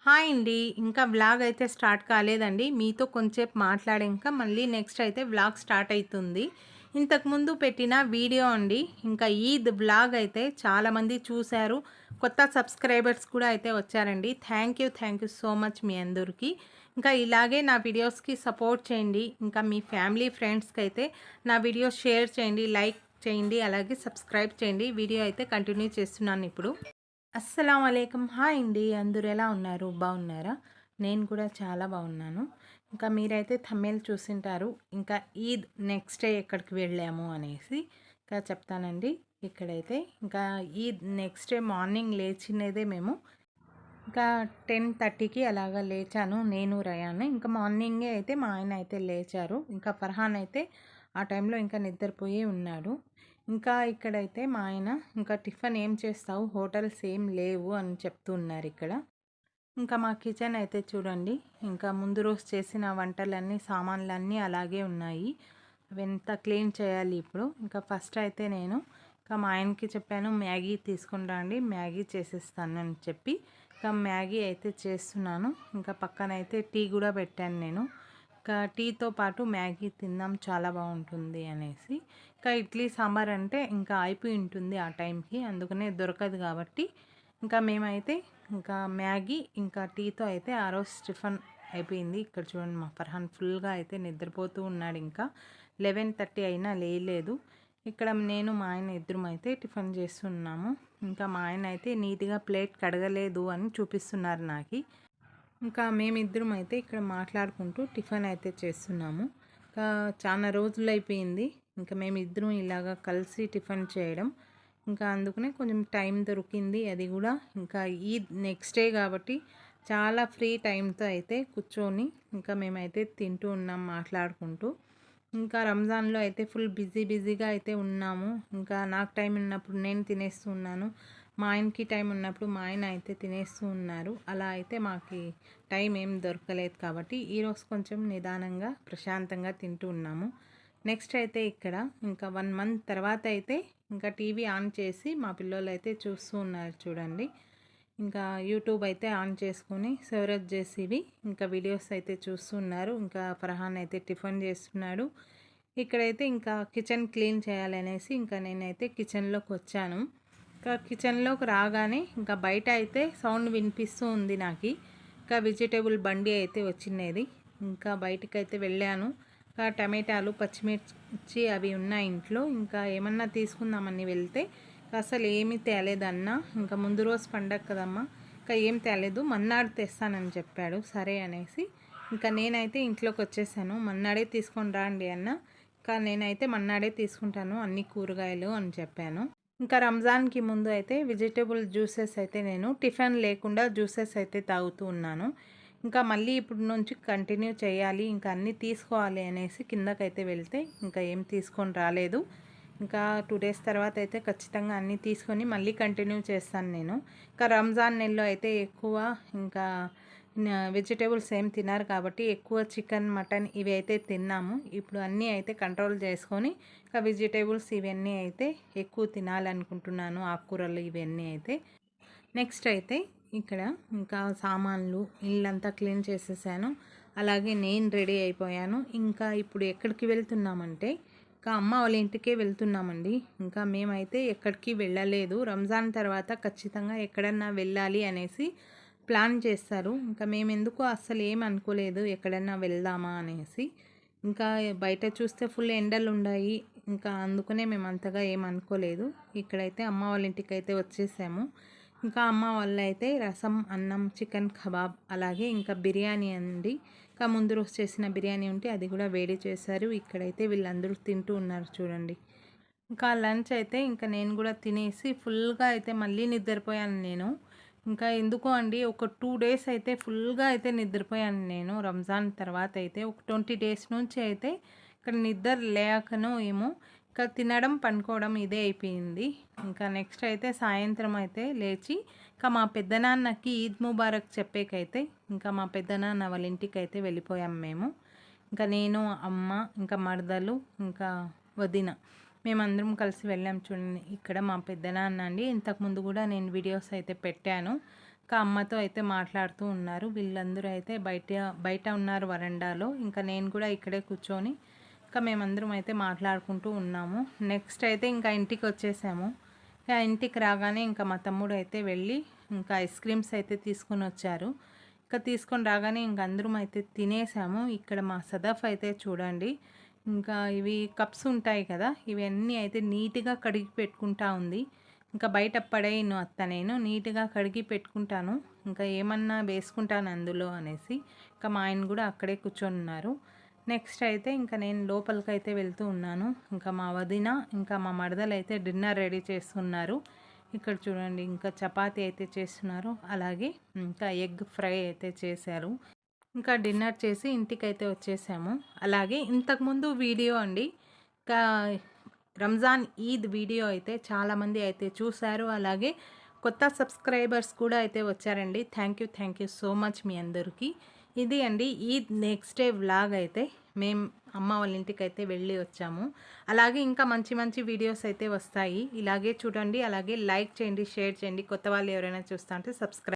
Hi అండి. ఇంకా vlog అయితే స్టార్ట్ కాలేదండి. మీతో కొంచేపు మాట్లాడాక మళ్ళీ నెక్స్ట్ అయితే వ్లాగ్ స్టార్ట్ అయితుంది. ఇంతకుముందు పెట్టిన వీడియో అండి. ఇంకా ఈద్ వ్లాగ్ అయితే చాలామంది చూశారు. కొత్త సబ్స్క్రైబర్స్ కూడా అయితే వచ్చారండి. థ్యాంక్ యూ సో మచ్ మీ అందరికి. ఇంకా ఇలాగే నా వీడియోస్కి సపోర్ట్ చేయండి. ఇంకా మీ ఫ్యామిలీ ఫ్రెండ్స్కి అయితే నా వీడియోస్ షేర్ చేయండి, లైక్ చేయండి, అలాగే సబ్స్క్రైబ్ చేయండి. వీడియో అయితే కంటిన్యూ చేస్తున్నాను ఇప్పుడు. అస్సలం అలైకుం. హాయ్ అండి. అందరూ ఎలా ఉన్నారు? బాగున్నారా? నేను కూడా చాలా బాగున్నాను. ఇంకా మీరైతే థంబ్‌నెయిల్ చూసింటారు. ఇంకా ఈద్ నెక్స్ట్ డే ఎక్కడికి వెళ్ళాము అనేసి ఇంకా చెప్తానండి. ఇక్కడైతే ఇంకా ఈద్ నెక్స్ట్ డే మార్నింగ్ లేచినదే మేము ఇంకా 10:30కి అలాగా లేచాను నేను, రయాన్. ఇంకా మార్నింగే అయితే మా ఆయన అయితే లేచారు. ఇంకా ఫర్హాన్ అయితే ఆ టైంలో ఇంకా నిద్రపోయి ఉన్నాడు. ఇంకా ఇక్కడైతే మా ఆయన ఇంకా టిఫిన్ ఏం చేస్తావు, హోటల్స్ ఏం లేవు అని చెప్తున్నారు ఇక్కడ. ఇంకా మా కిచెన్ అయితే చూడండి, ఇంకా ముందు రోజు చేసిన వంటలన్నీ సామాన్లన్నీ అలాగే ఉన్నాయి. అవంతా క్లీన్ చేయాలి ఇప్పుడు. ఇంకా ఫస్ట్ అయితే నేను ఇంకా మా ఆయనకి చెప్పాను, మ్యాగీ తీసుకుని రండి, మ్యాగీ చేసేస్తాను అని చెప్పి ఇంకా మ్యాగీ అయితే చేస్తున్నాను. ఇంకా పక్కన అయితే టీ కూడా పెట్టాను నేను. ఇంకా టీతో పాటు మ్యాగీ తిందాం, చాలా బాగుంటుంది అనేసి. ఇంకా ఇడ్లీ సాంబార్ అంటే ఇంకా అయిపోయి ఉంటుంది ఆ టైంకి, అందుకనే దొరకదు కాబట్టి ఇంకా మేమైతే ఇంకా మ్యాగీ ఇంకా టీతో అయితే ఆ రోజు టిఫిన్ అయిపోయింది. ఇక్కడ చూడండి, మా ఫర్హాన్ ఫుల్గా అయితే నిద్రపోతూ ఉన్నాడు. ఇంకా 11:30 అయినా లేయలేదు. ఇక్కడ నేను మా ఆయన ఇద్దరం అయితే టిఫిన్ చేస్తున్నాము. ఇంకా మా ఆయన అయితే నీట్గా ప్లేట్ కడగలేదు అని చూపిస్తున్నారు నాకు. ఇంకా మేమిద్దరం అయితే ఇక్కడ మాట్లాడుకుంటూ టిఫిన్ అయితే చేస్తున్నాము. ఇంకా చాలా రోజులు అయిపోయింది ఇంకా మేమిద్దరం ఇలాగా కలిసి టిఫిన్ చేయడం. ఇంకా అందుకనే కొంచెం టైం దొరికింది. అది కూడా ఇంకా ఈ నెక్స్ట్ డే కాబట్టి చాలా ఫ్రీ టైంతో అయితే కూర్చొని ఇంకా మేమైతే తింటూ ఉన్నాం మాట్లాడుకుంటూ. ఇంకా రంజాన్లో అయితే ఫుల్ బిజీగా అయితే ఉన్నాము. ఇంకా నాకు టైం ఉన్నప్పుడు నేను తినేస్తూ ఉన్నాను, మా ఆయనకి టైం ఉన్నప్పుడు మా ఆయన అయితే తినేస్తూ ఉన్నారు. అలా అయితే మాకు టైం ఏం దొరకలేదు కాబట్టి ఈరోజు కొంచెం నిదానంగా ప్రశాంతంగా తింటూ ఉన్నాము. నెక్స్ట్ అయితే ఇక్కడ ఇంకా 1 మంత్ తర్వాత అయితే ఇంకా టీవీ ఆన్ చేసి మా పిల్లలు అయితే చూస్తూ ఉన్నారు చూడండి. ఇంకా యూట్యూబ్ అయితే ఆన్ చేసుకొని సూరజ్ జేసీవి ఇంకా వీడియోస్ అయితే చూస్తున్నారు. ఇంకా ఫర్హాన్ అయితే టిఫిన్ చేస్తున్నాడు. ఇక్కడైతే ఇంకా కిచెన్ క్లీన్ చేయాలనేసి ఇంకా నేనైతే కిచెన్లోకి వచ్చాను. ఇంకా కిచెన్లోకి రాగానే ఇంకా బయట అయితే సౌండ్ వినిపిస్తూ ఉంది నాకు. ఇంకా వెజిటేబుల్ బండి అయితే వచ్చినది. ఇంకా బయటకైతే వెళ్ళాను. ఇంకా టమాటాలు, పచ్చిమిర్చి అవి ఉన్నాయి ఇంట్లో. ఇంకా ఏమన్నా తీసుకుందామని వెళ్తే అసలు ఏమీ తేలేదన్నా. ఇంకా ముందు రోజు పండగ కదమ్మా, ఇంకా ఏం తేలేదు, మన్నాడు తెస్తానని చెప్పాడు. సరే అనేసి ఇంకా నేనైతే ఇంట్లోకి వచ్చేసాను. మన్నాడే తీసుకొని రండి అన్న. ఇంకా నేనైతే మన్నాడే తీసుకుంటాను అన్ని కూరగాయలు అని చెప్పాను. ఇంకా రంజాన్కి ముందు అయితే వెజిటేబుల్ జ్యూసెస్ అయితే నేను టిఫిన్ లేకుండా జ్యూసెస్ అయితే తాగుతూ ఉన్నాను. ఇంకా మళ్ళీ ఇప్పుడు నుంచి కంటిన్యూ చేయాలి, ఇంకా అన్నీ తీసుకోవాలి అనేసి కిందకైతే వెళ్తే ఇంకా ఏం తీసుకొని రాలేదు. ఇంకా 2 డేస్ తర్వాత అయితే ఖచ్చితంగా అన్నీ తీసుకొని మళ్ళీ కంటిన్యూ చేస్తాను నేను. ఇంకా రంజాన్ నెలలో అయితే ఎక్కువ ఇంకా వెజిటేబుల్స్ ఏం తిన్నారు కాబట్టి ఎక్కువ చికెన్, మటన్ ఇవి అయితే తిన్నాము. ఇప్పుడు అన్నీ అయితే కంట్రోల్ చేసుకొని ఇంకా వెజిటేబుల్స్ ఇవన్నీ అయితే ఎక్కువ తినాలనుకుంటున్నాను, ఆకుకూరలు ఇవన్నీ అయితే. నెక్స్ట్ అయితే ఇక్కడ ఇంకా సామాన్లు ఇల్లంతా క్లీన్ చేసేసాను. అలాగే నేను రెడీ అయిపోయాను. ఇంకా ఇప్పుడు ఎక్కడికి వెళ్తున్నామంటే ఇంకా అమ్మ వాళ్ళ ఇంటికే వెళ్తున్నామండి. ఇంకా మేమైతే ఎక్కడికి వెళ్ళలేదు. రంజాన్ తర్వాత ఖచ్చితంగా ఎక్కడన్నా వెళ్ళాలి అనేసి ప్లాన్ చేస్తారు. ఇంకా మేము ఎందుకో అస్సలు ఏం అనుకోలేదు ఎక్కడన్నా వెళ్దామా అనేసి. ఇంకా బయట చూస్తే ఫుల్ ఎండలు ఉన్నాయి. ఇంకా అందుకనే మేము అంతగా ఏం అనుకోలేదు. ఇక్కడైతే అమ్మ వాళ్ళ ఇంటికి అయితే వచ్చేసాము. ఇంకా అమ్మ వాళ్ళు అయితే రసం, అన్నం, చికెన్ కబాబ్ అలాగే ఇంకా బిర్యానీ అండి. ఇంకా ముందు రోజు చేసిన బిర్యానీ ఉంటే అది కూడా వేడి చేశారు. ఇక్కడైతే వీళ్ళందరూ తింటూ ఉన్నారు చూడండి. ఇంకా లంచ్ అయితే ఇంకా నేను కూడా తినేసి ఫుల్గా అయితే మళ్ళీ నిద్రపోయాను నేను. ఇంకా ఎందుకో అండి ఒక 2 డేస్ అయితే ఫుల్గా అయితే నిద్రపోయాను నేను. రంజాన్ తర్వాత అయితే ఒక 20 డేస్ నుంచి అయితే ఇక్కడ నిద్ర లేకనో ఏమో ఇంకా తినడం, పనుకోవడం ఇదే అయిపోయింది. ఇంకా నెక్స్ట్ అయితే సాయంత్రం అయితే లేచి ఇంకా మా పెద్దనాన్నకి ఈద్ ముబారక్ చెప్పేకైతే ఇంకా మా పెద్దనాన్న వాళ్ళ ఇంటికి అయితే వెళ్ళిపోయాం మేము. ఇంకా నేను, అమ్మ, ఇంకా మరదలు, ఇంకా వదిన మేమందరం కలిసి వెళ్ళాం చూడండి. ఇక్కడ మా పెద్దనాన్న అండి. ఇంతకుముందు కూడా నేను వీడియోస్ అయితే పెట్టాను. ఇంకా అమ్మతో అయితే మాట్లాడుతూ ఉన్నారు. వీళ్ళందరూ అయితే బయట ఉన్నారు వరండాలో. ఇంకా నేను కూడా ఇక్కడే కూర్చొని ఇంకా మేమందరం అయితే మాట్లాడుకుంటూ ఉన్నాము. నెక్స్ట్ అయితే ఇంకా ఇంటికి వచ్చేసాము. ఇంకా ఇంటికి రాగానే ఇంకా మా తమ్ముడు అయితే వెళ్ళి ఇంకా ఐస్ క్రీమ్స్ అయితే తీసుకొని వచ్చారు. ఇంకా తీసుకొని రాగానే ఇంక అందరం అయితే తినేసాము. ఇక్కడ మా సదఫ్ అయితే చూడండి, ఇంకా ఇవి కప్స్ ఉంటాయి కదా, ఇవన్నీ అయితే నీట్గా కడిగి పెట్టుకుంటా ఉంది. ఇంకా బయట పడేయను అత్త, నేను నీట్గా కడిగి పెట్టుకుంటాను, ఇంకా ఏమన్నా వేసుకుంటాను అందులో అనేసి. ఇంకా మా ఆయన కూడా అక్కడే కూర్చొని ఉన్నారు. నెక్స్ట్ అయితే ఇంకా నేను లోపలికి అయితే వెళ్తూ ఉన్నాను. ఇంకా మా వదిన ఇంకా మా మరదలు అయితే డిన్నర్ రెడీ చేస్తున్నారు. ఇక్కడ చూడండి, ఇంకా చపాతీ అయితే చేస్తున్నారు, అలాగే ఇంకా ఎగ్ ఫ్రై అయితే చేశారు. ఇంకా డిన్నర్ చేసి ఇంటికైతే వచ్చేసాము. అలాగే ఇంతకుముందు వీడియో అండి, ఇంకా రంజాన్ ఈద్ వీడియో అయితే చాలామంది అయితే చూశారు. అలాగే కొత్త సబ్స్క్రైబర్స్ కూడా అయితే వచ్చారండి. థ్యాంక్ యూ సో మచ్ మీ అందరికీ. ఇది అండి ఈద్ నెక్స్ట్ డే వ్లాగ్ అయితే మేము అమ్మ వాళ్ళ ఇంటికి అయితే వెళ్ళి వచ్చాము. అలాగే ఇంకా మంచి మంచి వీడియోస్ అయితే వస్తాయి. ఇలాగే చూడండి, అలాగే లైక్ చేయండి, షేర్ చేయండి. కొత్త వాళ్ళు ఎవరైనా చూస్తా అంటే సబ్స్క్రైబ్